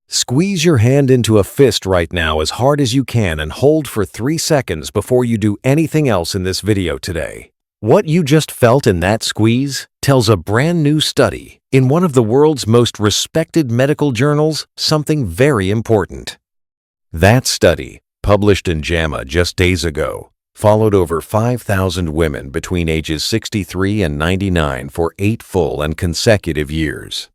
Squeeze your hand into a fist right now as hard as you can and hold for 3 seconds before you do anything else in this video today. What you just felt in that squeeze tells a brand new study in one of the world's most respected medical journals something very important. That study, published in JAMA just days ago, followed over 5,000 women between ages 63 and 99 for 8 full and consecutive years.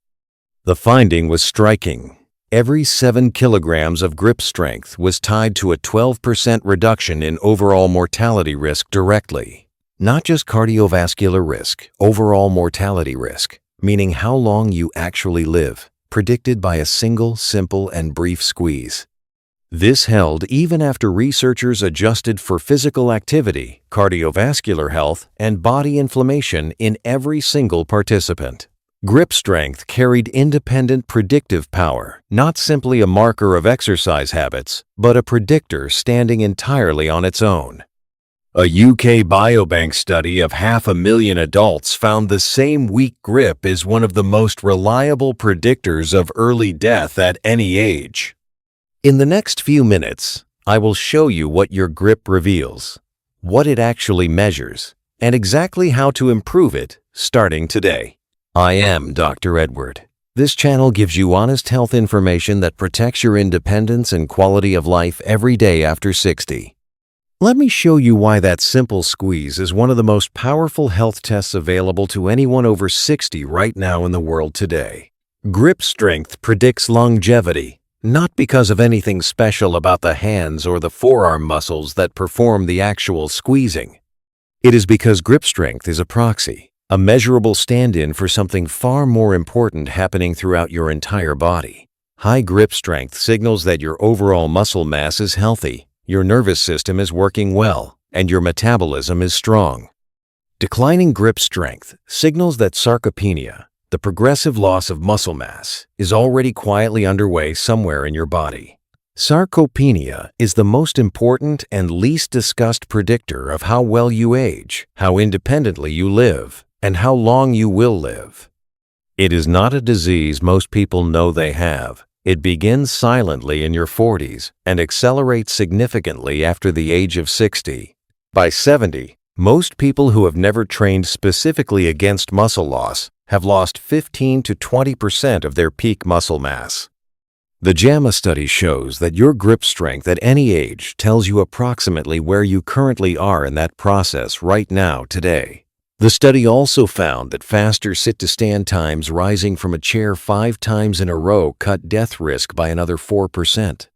The finding was striking. Every 7 kilograms of grip strength was tied to a 12% reduction in overall mortality risk directly. Not just cardiovascular risk, overall mortality risk, meaning how long you actually live, predicted by a single, simple, and brief squeeze. This held even after researchers adjusted for physical activity, cardiovascular health, and body inflammation in every single participant. Grip strength carried independent predictive power, not simply a marker of exercise habits, but a predictor standing entirely on its own. A UK biobank study of 500,000 adults found the same weak grip is one of the most reliable predictors of early death at any age. In the next few minutes, I will show you what your grip reveals, what it actually measures, and exactly how to improve it starting today. I am Dr. Edward. This channel gives you honest health information that protects your independence and quality of life every day after 60. Let me show you why that simple squeeze is one of the most powerful health tests available to anyone over 60 right now in the world today. Grip strength predicts longevity, not because of anything special about the hands or the forearm muscles that perform the actual squeezing. It is because grip strength is a proxy, a measurable stand-in for something far more important happening throughout your entire body. High grip strength signals that your overall muscle mass is healthy, your nervous system is working well, and your metabolism is strong. Declining grip strength signals that sarcopenia, the progressive loss of muscle mass, is already quietly underway somewhere in your body. Sarcopenia is the most important and least discussed predictor of how well you age, how independently you live, and how long you will live. It is not a disease most people know they have. It begins silently in your 40s and accelerates significantly after the age of 60. By 70, most people who have never trained specifically against muscle loss have lost 15 to 20% of their peak muscle mass. The JAMA study shows that your grip strength at any age tells you approximately where you currently are in that process right now today. The study also found that faster sit-to-stand times rising from a chair 5 times in a row cut death risk by another 4%.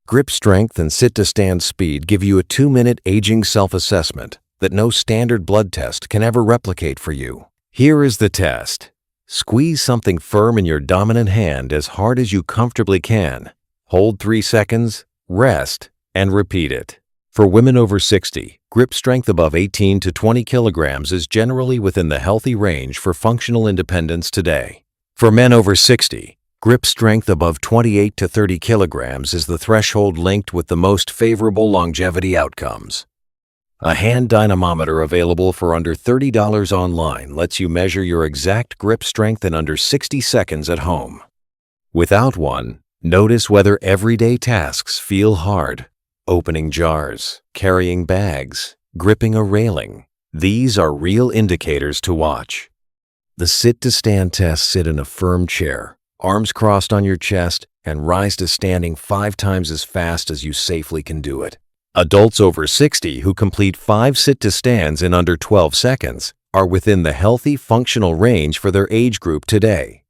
Grip strength and sit-to-stand speed give you a 2-minute aging self-assessment that no standard blood test can ever replicate for you. Here is the test. Squeeze something firm in your dominant hand as hard as you comfortably can. Hold 3 seconds, rest, and repeat it. For women over 60, grip strength above 18 to 20 kilograms is generally within the healthy range for functional independence today. For men over 60, grip strength above 28 to 30 kilograms is the threshold linked with the most favorable longevity outcomes. A hand dynamometer available for under $30 online lets you measure your exact grip strength in under 60 seconds at home. Without one, notice whether everyday tasks feel hard. Opening jars, carrying bags, gripping a railing. These are real indicators to watch. The sit-to-stand test: sit in a firm chair, arms crossed on your chest, and rise to standing 5 times as fast as you safely can do it. Adults over 60 who complete 5 sit-to-stands in under 12 seconds are within the healthy functional range for their age group today.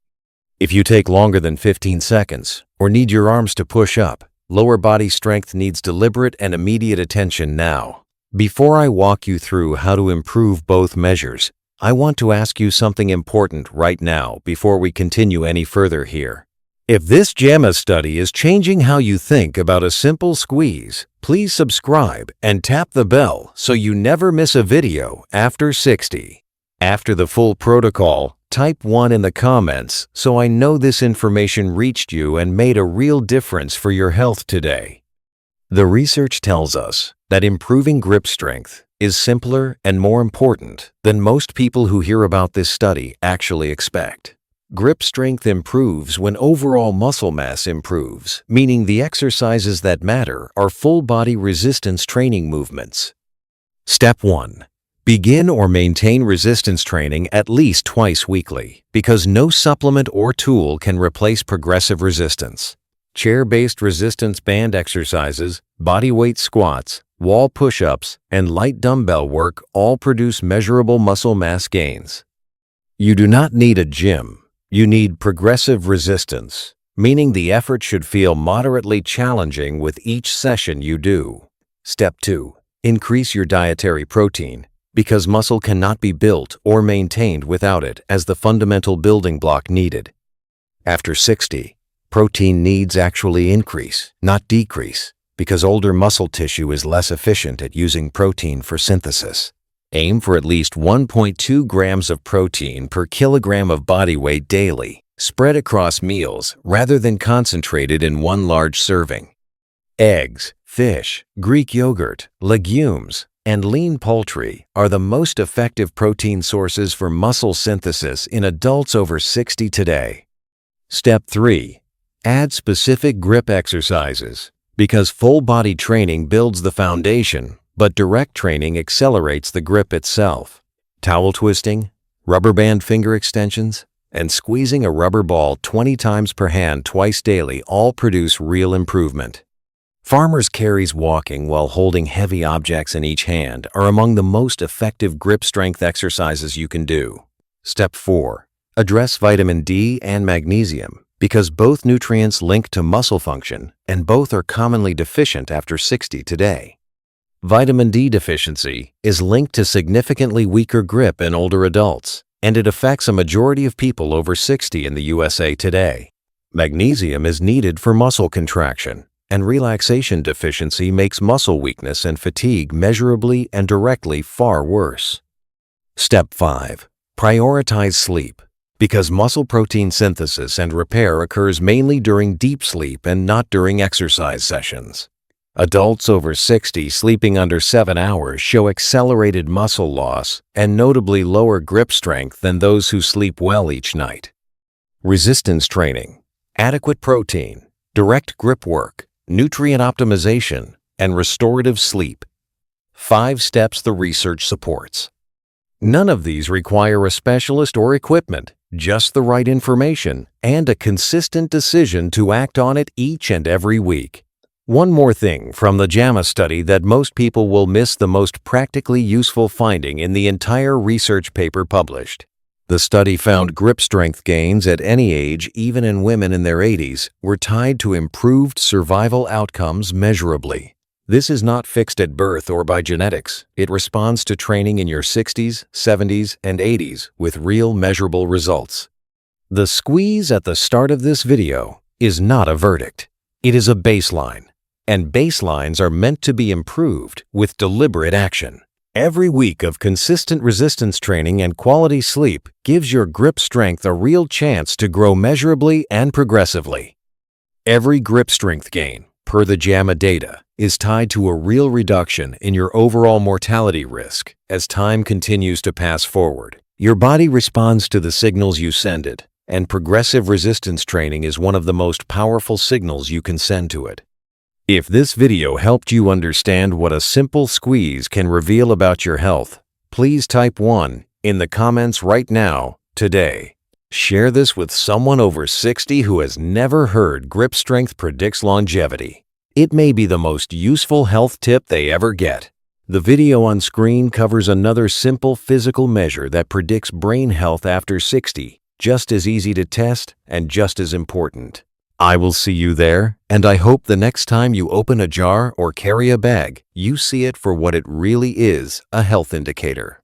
If you take longer than 15 seconds or need your arms to push up, lower body strength needs deliberate and immediate attention now. Before I walk you through how to improve both measures, I want to ask you something important right now before we continue any further here. If this JAMA study is changing how you think about a simple squeeze, please subscribe and tap the bell so you never miss a video after 60. After the full protocol, type 1 in the comments so I know this information reached you and made a real difference for your health today. The research tells us that improving grip strength is simpler and more important than most people who hear about this study actually expect. Grip strength improves when overall muscle mass improves, meaning the exercises that matter are full-body resistance training movements. Step 1. Begin or maintain resistance training at least twice weekly, because no supplement or tool can replace progressive resistance. Chair-based resistance band exercises, bodyweight squats, wall push-ups, and light dumbbell work all produce measurable muscle mass gains. You do not need a gym. You need progressive resistance, meaning the effort should feel moderately challenging with each session you do. Step 2. Increase your dietary protein, because muscle cannot be built or maintained without it as the fundamental building block needed. After 60, protein needs actually increase, not decrease, because older muscle tissue is less efficient at using protein for synthesis. Aim for at least 1.2 grams of protein per kilogram of body weight daily, spread across meals rather than concentrated in one large serving. Eggs, fish, Greek yogurt, legumes, and lean poultry are the most effective protein sources for muscle synthesis in adults over 60 today. Step 3. Add specific grip exercises, because full-body training builds the foundation, but direct training accelerates the grip itself. Towel twisting, rubber band finger extensions, and squeezing a rubber ball 20 times per hand twice daily all produce real improvement. Farmers' carries walking while holding heavy objects in each hand are among the most effective grip strength exercises you can do. Step 4. Address vitamin D and magnesium, because both nutrients link to muscle function and both are commonly deficient after 60 today. Vitamin D deficiency is linked to significantly weaker grip in older adults, and it affects a majority of people over 60 in the USA today. Magnesium is needed for muscle contraction, and relaxation deficiency makes muscle weakness and fatigue measurably and directly far worse. Step 5. Prioritize sleep, because muscle protein synthesis and repair occurs mainly during deep sleep and not during exercise sessions. Adults over 60 sleeping under 7 hours show accelerated muscle loss and notably lower grip strength than those who sleep well each night. Resistance training, adequate protein, direct grip work, nutrient optimization, and restorative sleep. 5 steps the research supports. None of these require a specialist or equipment, just the right information and a consistent decision to act on it each and every week. One more thing from the JAMA study that most people will miss: the most practically useful finding in the entire research paper published. The study found grip strength gains at any age, even in women in their 80s, were tied to improved survival outcomes measurably. This is not fixed at birth or by genetics. It responds to training in your 60s, 70s, and 80s with real measurable results. The squeeze at the start of this video is not a verdict. It is a baseline. And baselines are meant to be improved with deliberate action. Every week of consistent resistance training and quality sleep gives your grip strength a real chance to grow measurably and progressively. Every grip strength gain, per the JAMA data, is tied to a real reduction in your overall mortality risk as time continues to pass forward. Your body responds to the signals you send it, and progressive resistance training is one of the most powerful signals you can send to it. If this video helped you understand what a simple squeeze can reveal about your health, please type 1 in the comments right now, today. Share this with someone over 60 who has never heard grip strength predicts longevity. It may be the most useful health tip they ever get. The video on screen covers another simple physical measure that predicts brain health after 60, just as easy to test and just as important. I will see you there, and I hope the next time you open a jar or carry a bag, you see it for what it really is: a health indicator.